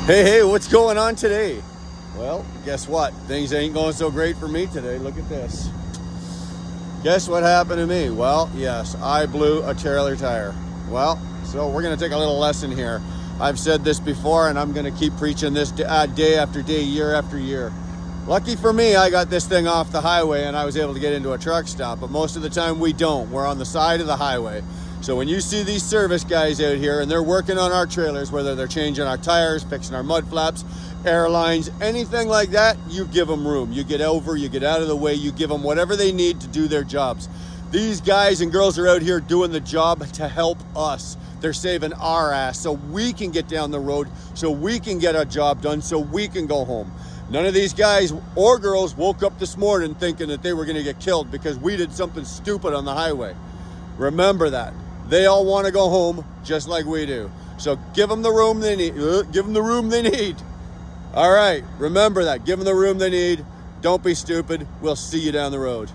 Hey, what's going on today? Well, guess what? Things ain't going so great for me today. Look at this. Guess what happened to me? Well, yes, I blew a trailer tire. Well, so we're going to take a little lesson here. I've said this before, and I'm going to keep preaching this day after day, year after year. Lucky for me, I got this thing off the highway and I was able to get into a truck stop, but most of the time we don't. We're on the side of the highway. So when you see these service guys out here and they're working on our trailers, whether they're changing our tires, fixing our mud flaps, airlines, anything like that, you give them room. You get over, you get out of the way, you give them whatever they need to do their jobs. These guys and girls are out here doing the job to help us. They're saving our ass so we can get down the road, so we can get a job done, so we can go home. None of these guys or girls woke up this morning thinking that they were going to get killed because we did something stupid on the highway. Remember that. They all want to go home just like we do. So give them the room they need. Give them the room they need. All right, remember that. Give them the room they need. Don't be stupid. We'll see you down the road.